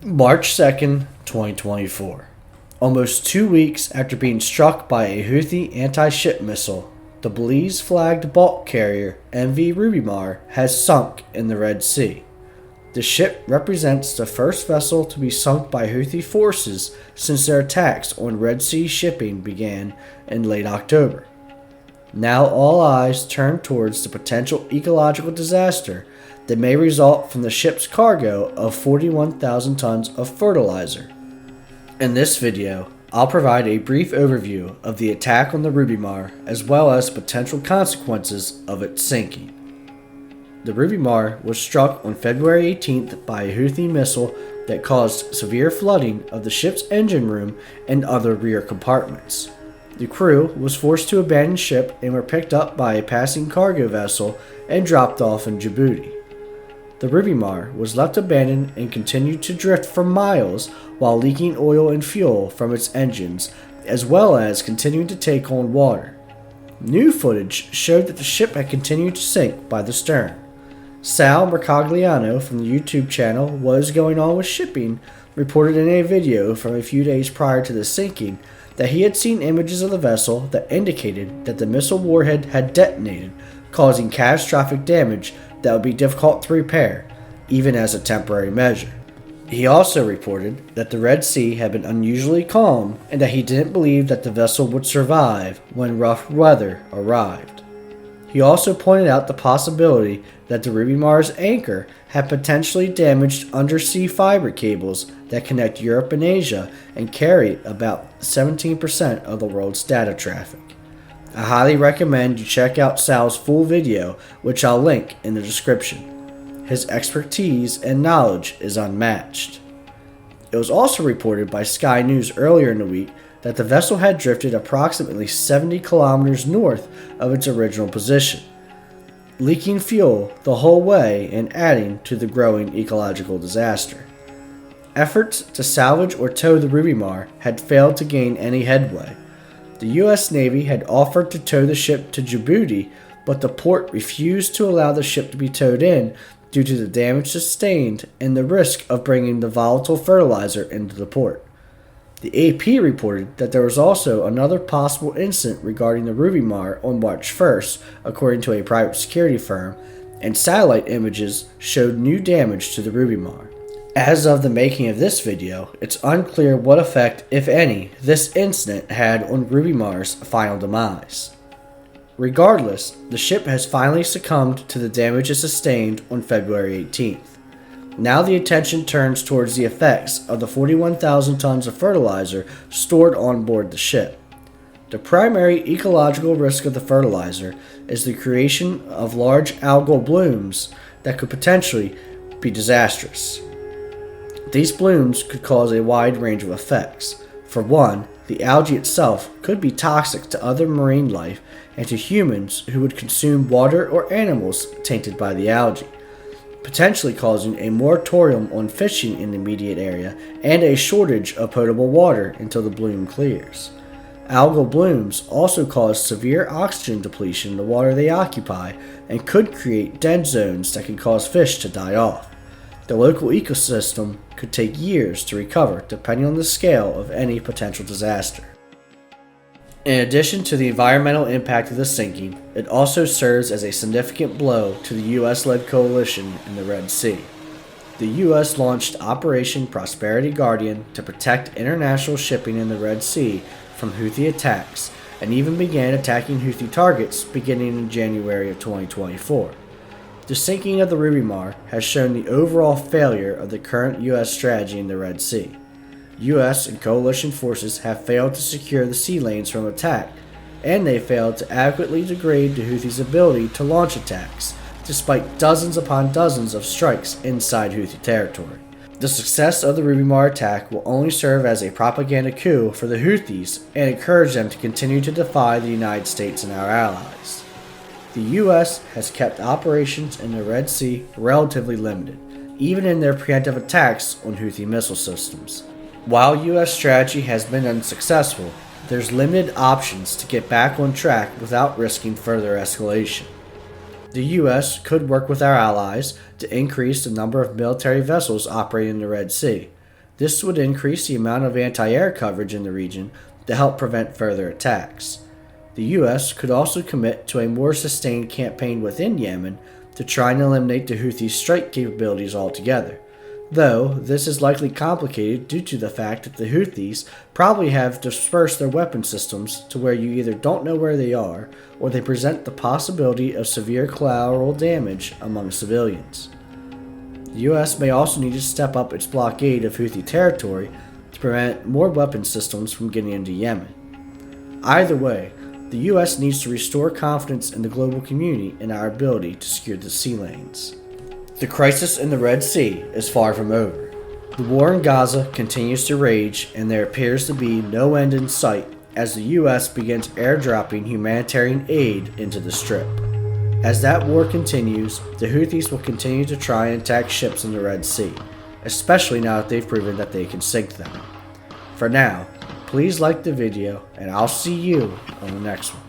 March 2nd, 2024. Almost 2 weeks after being struck by a Houthi anti-ship missile, the Belize-flagged bulk carrier MV Rubymar has sunk in the Red Sea. The ship represents the first vessel to be sunk by Houthi forces since their attacks on Red Sea shipping began in late October. Now all eyes turn towards the potential ecological disaster that may result from the ship's cargo of 41,000 tons of fertilizer. In this video, I'll provide a brief overview of the attack on the Rubymar as well as potential consequences of its sinking. The Rubymar was struck on February 18th by a Houthi missile that caused severe flooding of the ship's engine room and other rear compartments. The crew was forced to abandon ship and were picked up by a passing cargo vessel and dropped off in Djibouti. The Rubymar was left abandoned and continued to drift for miles while leaking oil and fuel from its engines, as well as continuing to take on water. New footage showed that the ship had continued to sink by the stern. Sal Mercogliano from the YouTube channel What Is Going On With Shipping reported in a video from a few days prior to the sinking that he had seen images of the vessel that indicated that the missile warhead had detonated, causing catastrophic damage that would be difficult to repair, even as a temporary measure. He also reported that the Red Sea had been unusually calm and that he didn't believe that the vessel would survive when rough weather arrived. He also pointed out the possibility that the Rubymar's anchor had potentially damaged undersea fiber cables that connect Europe and Asia and carry about 17% of the world's data traffic. I highly recommend you check out Sal's full video, which I'll link in the description. His expertise and knowledge is unmatched. It was also reported by Sky News earlier in the week that the vessel had drifted approximately 70 kilometers north of its original position, leaking fuel the whole way and adding to the growing ecological disaster. Efforts to salvage or tow the Rubymar had failed to gain any headway. The U.S. Navy had offered to tow the ship to Djibouti, but the port refused to allow the ship to be towed in due to the damage sustained and the risk of bringing the volatile fertilizer into the port. The AP reported that there was also another possible incident regarding the Rubymar on March 1st, according to a private security firm, and satellite images showed new damage to the Rubymar. As of the making of this video, it's unclear what effect, if any, this incident had on Rubymar's final demise. Regardless, the ship has finally succumbed to the damage it sustained on February 18th. Now the attention turns towards the effects of the 41,000 tons of fertilizer stored on board the ship. The primary ecological risk of the fertilizer is the creation of large algal blooms that could potentially be disastrous. These blooms could cause a wide range of effects. For one, the algae itself could be toxic to other marine life and to humans who would consume water or animals tainted by the algae, potentially causing a moratorium on fishing in the immediate area and a shortage of potable water until the bloom clears. Algal blooms also cause severe oxygen depletion in the water they occupy and could create dead zones that can cause fish to die off. The local ecosystem could take years to recover depending on the scale of any potential disaster. In addition to the environmental impact of the sinking, it also serves as a significant blow to the U.S.-led coalition in the Red Sea. The U.S. launched Operation Prosperity Guardian to protect international shipping in the Red Sea from Houthi attacks and even began attacking Houthi targets beginning in January of 2024. The sinking of the Rubymar has shown the overall failure of the current U.S. strategy in the Red Sea. U.S. and coalition forces have failed to secure the sea lanes from attack, and they failed to adequately degrade the Houthis' ability to launch attacks, despite dozens upon dozens of strikes inside Houthi territory. The success of the Rubymar attack will only serve as a propaganda coup for the Houthis and encourage them to continue to defy the United States and our allies. The U.S. has kept operations in the Red Sea relatively limited, even in their preemptive attacks on Houthi missile systems. While U.S. strategy has been unsuccessful, there's limited options to get back on track without risking further escalation. The U.S. could work with our allies to increase the number of military vessels operating in the Red Sea. This would increase the amount of anti-air coverage in the region to help prevent further attacks. The U.S. could also commit to a more sustained campaign within Yemen to try and eliminate the Houthis' strike capabilities altogether, though this is likely complicated due to the fact that the Houthis probably have dispersed their weapon systems to where you either don't know where they are or they present the possibility of severe collateral damage among civilians. The U.S. may also need to step up its blockade of Houthi territory to prevent more weapon systems from getting into Yemen. Either way, the U.S. needs to restore confidence in the global community in our ability to secure the sea lanes. The crisis in the Red Sea is far from over. The war in Gaza continues to rage, and there appears to be no end in sight as the U.S. begins airdropping humanitarian aid into the Strip. As that war continues, the Houthis will continue to try and attack ships in the Red Sea, especially now that they've proven that they can sink them. For now, please like the video, and I'll see you on the next one.